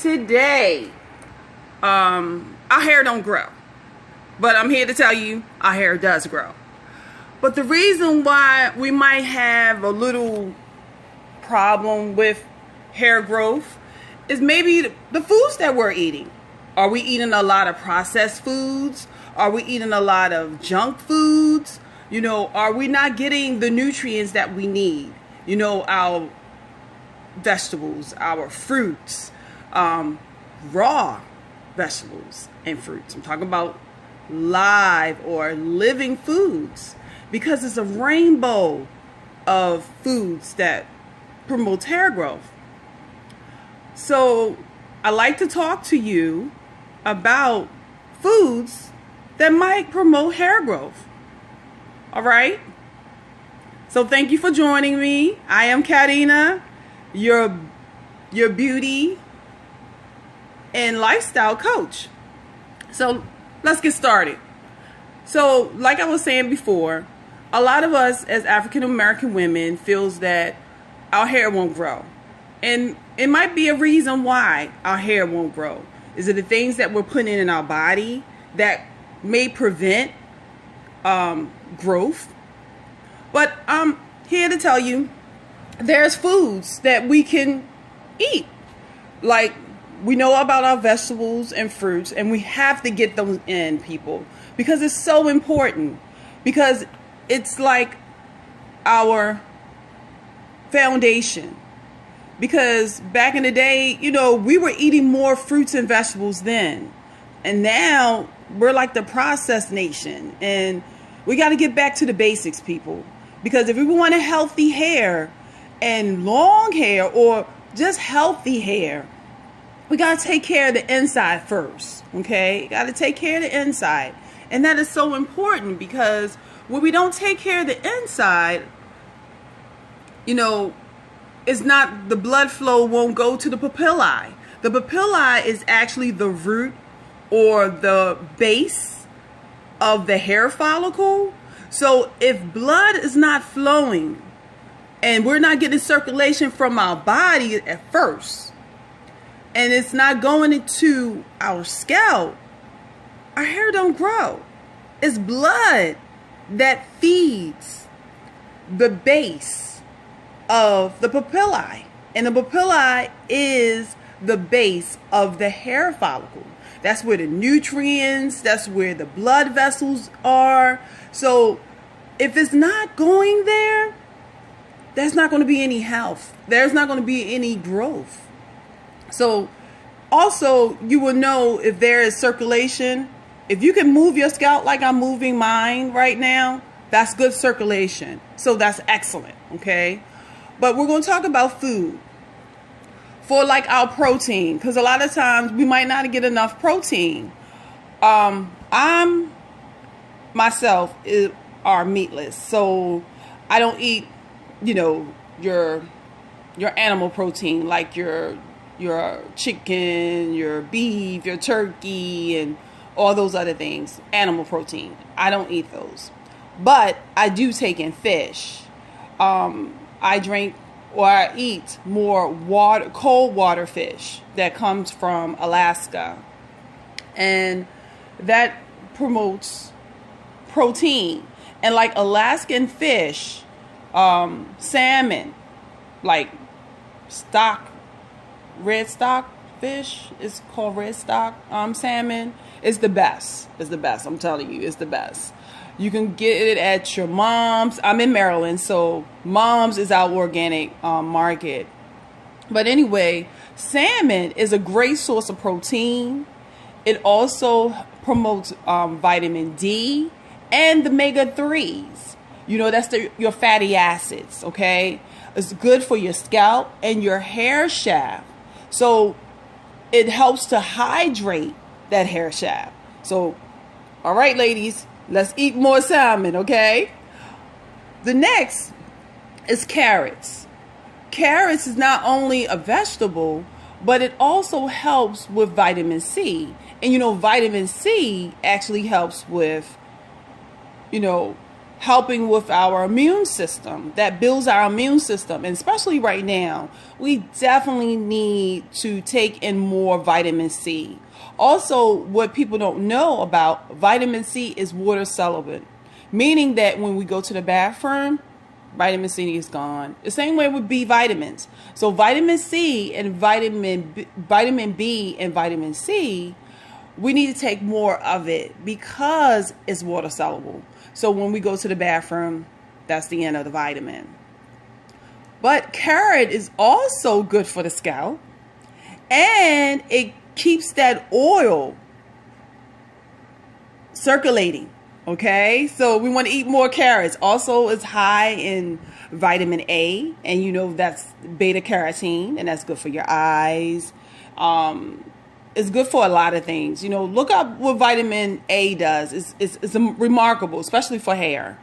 today. Our hair don't grow, but I'm here to tell you our hair does grow. But the reason why we might have a little problem with hair growth is maybe the foods that we're eating. Are we eating a lot of processed foods? Are we eating a lot of junk foods? Are we not getting the nutrients that we need? Our vegetables, our fruits, raw vegetables and fruits. I'm talking about live or living foods, because it's a rainbow of foods that promotes hair growth. So I like to talk to you about foods that might promote hair growth. All right? So thank you for joining me. I am Karina, your beauty and lifestyle coach. So let's get started. So like I was saying before, a lot of us as African American women feels that our hair won't grow. And it might be a reason why our hair won't grow. Is it the things that we're putting in our body that may prevent growth? But I'm here to tell you there's foods that we can eat. Like, we know about our vegetables and fruits, and we have to get those in, people, because it's so important, because it's like our foundation. Because back in the day, we were eating more fruits and vegetables then, and now we're like the processed nation, and we got to get back to the basics, people, because if we want a healthy hair and long hair or just healthy hair, we got to take care of the inside first, okay? Got to take care of the inside. And that is so important, because when we don't take care of the inside, it's not, the blood flow won't go to the papillae. The papillae is actually the root or the base of the hair follicle. So if blood is not flowing and we're not getting circulation from our body at first, and it's not going into our scalp, our hair don't grow. It's blood that feeds the base of the papillae. And the papillae is the base of the hair follicle. That's where the nutrients, that's where the blood vessels are. So if it's not going there, there's not going to be any health. There's not going to be any growth. So also, you will know if there is circulation. If you can move your scalp like I'm moving mine right now, that's good circulation. So that's excellent, okay? But we're going to talk about food for like our protein, because a lot of times we might not get enough protein. I'm myself are meatless, so I don't eat, your animal protein, like your chicken, your beef, your turkey, and all those other things. Animal protein, I don't eat those. But I do take in fish. I drink or I eat more cold water fish that comes from Alaska. And that promotes protein. And like Alaskan fish, salmon, like red stock fish, it's called red stock salmon, is the best. It's the best. I'm telling you, it's the best. You can get it at your mom's. I'm in Maryland, so mom's is our organic market. But anyway, salmon is a great source of protein. It also promotes vitamin D and the omega-3s. That's your fatty acids, okay? It's good for your scalp and your hair shaft. So it helps to hydrate that hair shaft. So, all right, ladies, let's eat more salmon, okay? The next is carrots. Carrots is not only a vegetable, but it also helps with vitamin C. And vitamin C actually helps with, helping with our immune system, that builds our immune system. And especially right now, we definitely need to take in more vitamin C. Also, what people don't know about vitamin C is water soluble, meaning that when we go to the bathroom, vitamin C is gone. The same way with B vitamins. So vitamin C and vitamin B and vitamin C, we need to take more of it because it's water soluble. So when we go to the bathroom, that's the end of the vitamin. But carrot is also good for the scalp, and it keeps that oil circulating. Okay, so we want to eat more carrots. Also, it's high in vitamin A, and you know that's beta carotene, and that's good for your eyes. It's good for a lot of things. You know, look up what vitamin A does. It's remarkable, especially for hair.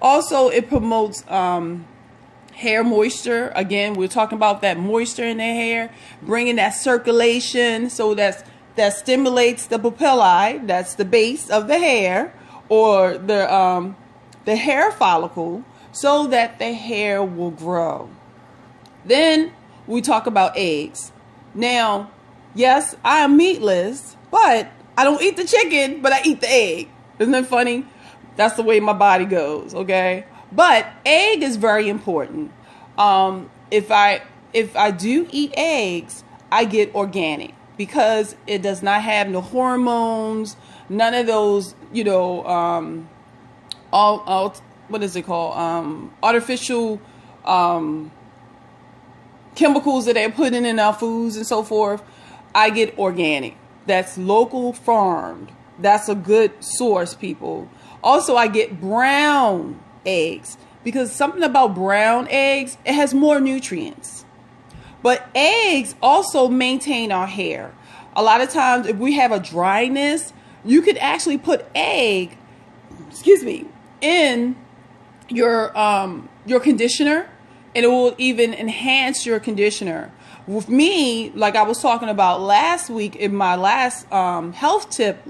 Also, it promotes hair moisture. Again, we're talking about that moisture in the hair, bringing that circulation, so that stimulates the papillae. That's the base of the hair, or the hair follicle, so that the hair will grow. Then we talk about eggs. Now, yes, I am meatless, but I don't eat the chicken, but I eat the egg. Isn't that funny? That's the way my body goes, okay? But egg is very important. If I do eat eggs, I get organic, because it does not have no hormones, none of those, you know, what is it called? Artificial chemicals that they're putting in our foods and so forth. I get organic. That's local farmed. That's a good source, people. Also, I get brown eggs, because something about brown eggs, it has more nutrients. But eggs also maintain our hair. A lot of times, if we have a dryness, you could actually put egg, in your conditioner, and it will even enhance your conditioner. With me, like I was talking about last week, in my last health tip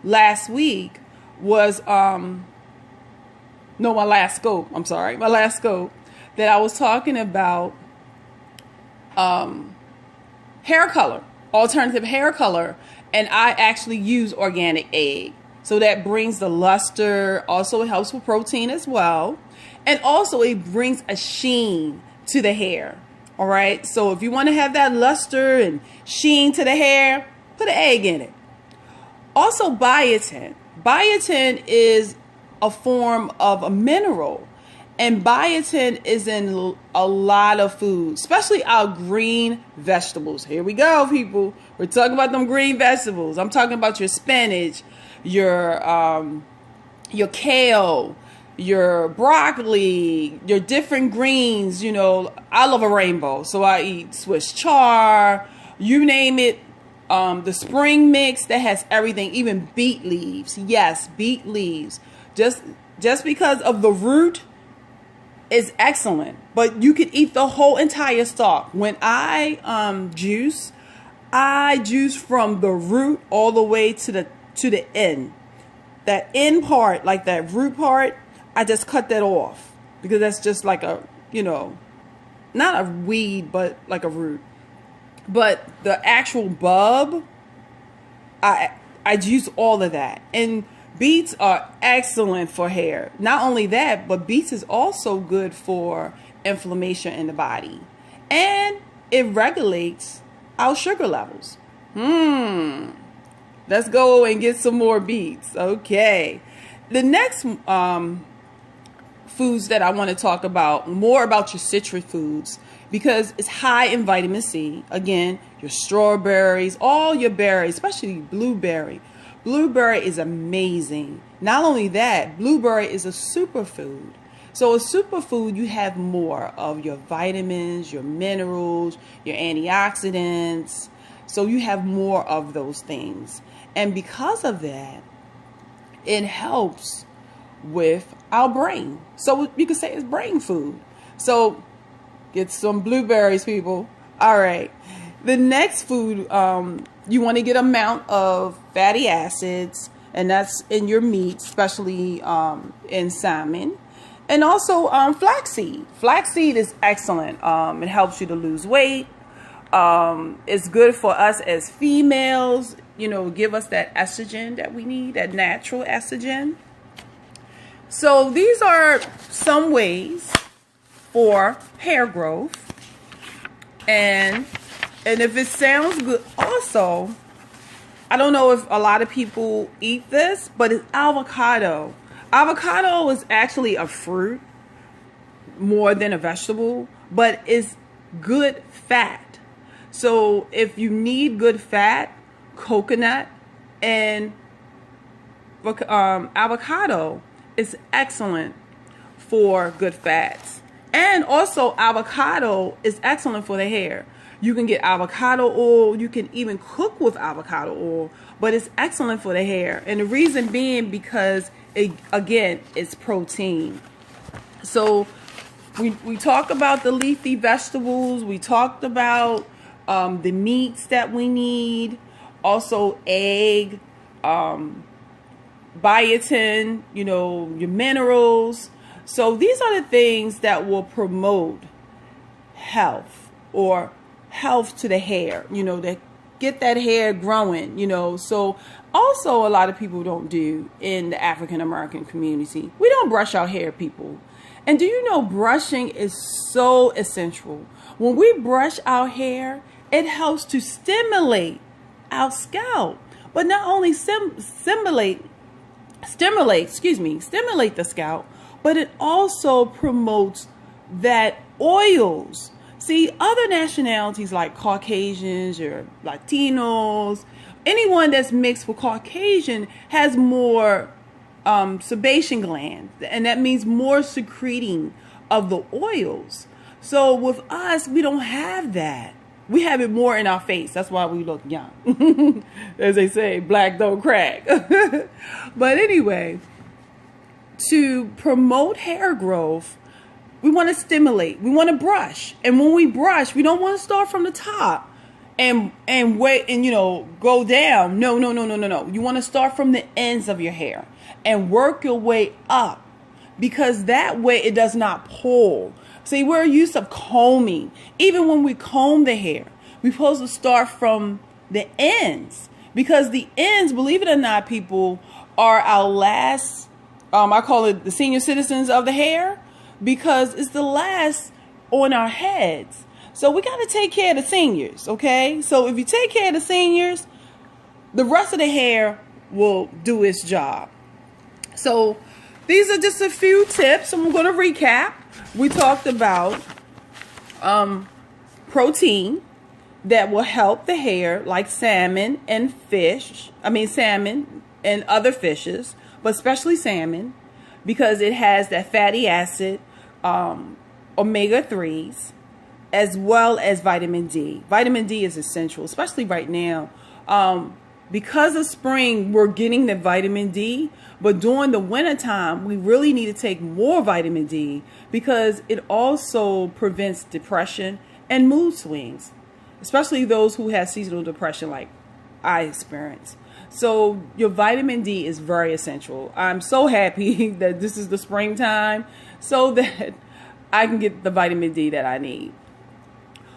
last week was my last scope. I'm sorry, my last scope, that I was talking about hair color, alternative hair color, and I actually use organic egg. So that brings the luster. Also, it helps with protein as well. And also, it brings a sheen to the hair. All right. So if you want to have that luster and sheen to the hair, put an egg in it. Also, biotin. Biotin is a form of a mineral. And biotin is in a lot of foods, especially our green vegetables. Here we go, people. We're talking about them green vegetables. I'm talking about your spinach, your kale, your broccoli, your different greens. You know, I love a rainbow, so I eat Swiss chard, you name it. The spring mix that has everything, even beet leaves. Yes, beet leaves. Just because of the root is excellent, but you could eat the whole entire stalk. When I juice from the root all the way to the end. That end part, like that root part, I just cut that off, because that's just like a, you know, not a weed, but like a root. But the actual bulb, I use all of that. And beets are excellent for hair. Not only that, but beets is also good for inflammation in the body. And it regulates our sugar levels. Let's go and get some more beets. Okay. The next foods that I want to talk about, more about your citrus foods, because it's high in vitamin C. Again, your strawberries, all your berries, especially blueberry. Blueberry is amazing. Not only that, blueberry is a superfood. So a superfood, you have more of your vitamins, your minerals, your antioxidants. So you have more of those things. And because of that, it helps with our brain. So you could say it's brain food. So get some blueberries, people. All right. The next food, you want to get amount of fatty acids, and that's in your meat, especially in salmon. And also flaxseed. Flaxseed is excellent. It helps you to lose weight. It's good for us as females, give us that estrogen that we need, that natural estrogen. So these are some ways for hair growth. And if it sounds good, also, I don't know if a lot of people eat this, but it's avocado. Avocado is actually a fruit more than a vegetable, but it's good fat. So if you need good fat, coconut and avocado is excellent for good fats. And also avocado is excellent for the hair. You can get avocado oil. You can even cook with avocado oil, but it's excellent for the hair. And the reason being because, it's protein. So we talked about the leafy vegetables. We talked about the meats that we need. Also egg, biotin, your minerals. So these are the things that will promote health or health to the hair, that get that hair growing, So also a lot of people don't do in the African American community. We don't brush our hair, people. And do you know brushing is so essential? When we brush our hair, it helps to stimulate our scalp. But not only stimulate the scalp, but it also promotes that oils. See, other nationalities like Caucasians or Latinos, anyone that's mixed with Caucasian has more sebation glands, and that means more secreting of the oils. So with us, we don't have that. We have it more in our face. That's why we look young. As they say, black don't crack. But anyway, to promote hair growth, we want to stimulate. We want to brush. And when we brush, we don't want to start from the top and wait and, go down. No. You want to start from the ends of your hair and work your way up, because that way it does not pull. See, we're used to combing. Even when we comb the hair, we're supposed to start from the ends, because the ends, believe it or not, people, are our last, I call it the senior citizens of the hair, because it's the last on our heads. So we got to take care of the seniors, okay? So if you take care of the seniors, the rest of the hair will do its job. So these are just a few tips. I'm going to recap. We talked about protein that will help the hair, like salmon and salmon and other fishes, but especially salmon, because it has that fatty acid, omega-3s, as well as vitamin D. Vitamin D is essential, especially right now. Because of spring, we're getting the vitamin D, but during the wintertime, we really need to take more vitamin D, because it also prevents depression and mood swings, especially those who have seasonal depression like I experience. So your vitamin D is very essential. I'm so happy that this is the springtime so that I can get the vitamin D that I need.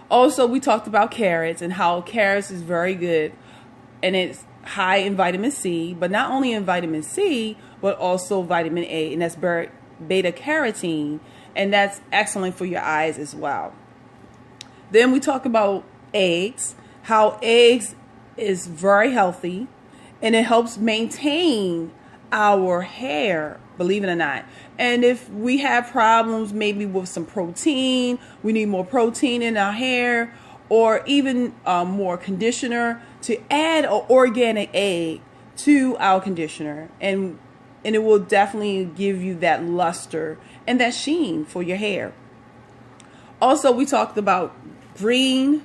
Also, we talked about carrots and how carrots is very good, and it's high in vitamin C, but not only in vitamin C, but also vitamin A, and that's beta carotene, and that's excellent for your eyes as well. Then we talk about eggs, how eggs is very healthy, and it helps maintain our hair, believe it or not. And if we have problems maybe with some protein, we need more protein in our hair, or even more conditioner, to add an organic egg to our conditioner, and it will definitely give you that luster and that sheen for your hair. Also, we talked about green,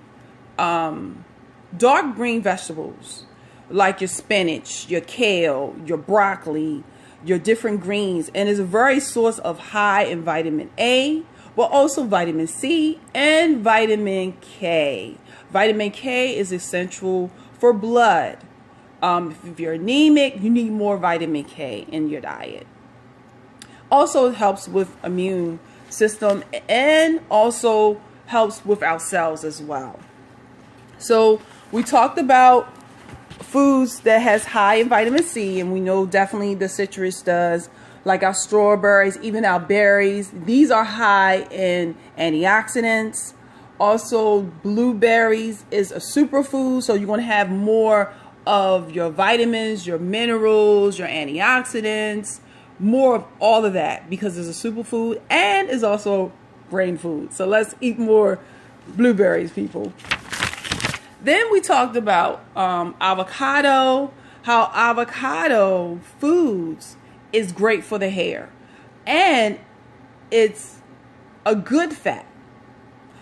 dark green vegetables like your spinach, your kale, your broccoli, your different greens, and is a very source of high in vitamin A, but also vitamin C and vitamin K. Vitamin K is essential for blood, If you're anemic, you need more vitamin K in your diet. Also, it helps with immune system and also helps with our cells as well. So we talked about foods that has high in vitamin C, and we know definitely the citrus does, like our strawberries, even our berries. These are high in antioxidants. Also, blueberries is a superfood, so you're going to have more of your vitamins, your minerals, your antioxidants, more of all of that because it's a superfood and is also brain food. So let's eat more blueberries, people. Then we talked about avocado, how avocado foods is great for the hair. And it's a good fat.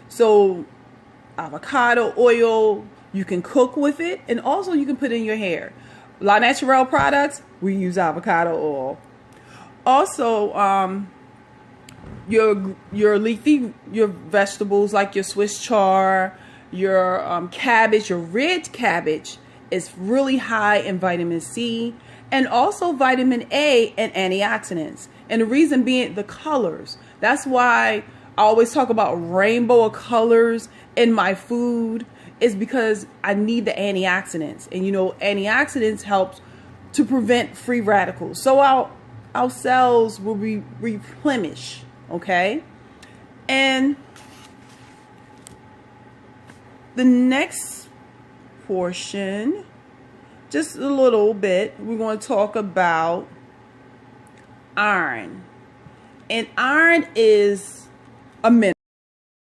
So avocado oil, you can cook with it, and also you can put in your hair. La Naturelle products, we use avocado oil. Also, your leafy, your vegetables like your Swiss chard, your cabbage, your red cabbage is really high in vitamin C and also vitamin A and antioxidants. And the reason being the colors. That's why I always talk about rainbow of colors in my food, is because I need the antioxidants. And you know, antioxidants helps to prevent free radicals. So our cells will be replenished, okay? And the next portion, just a little bit, we're going to talk about iron. And iron is a mineral.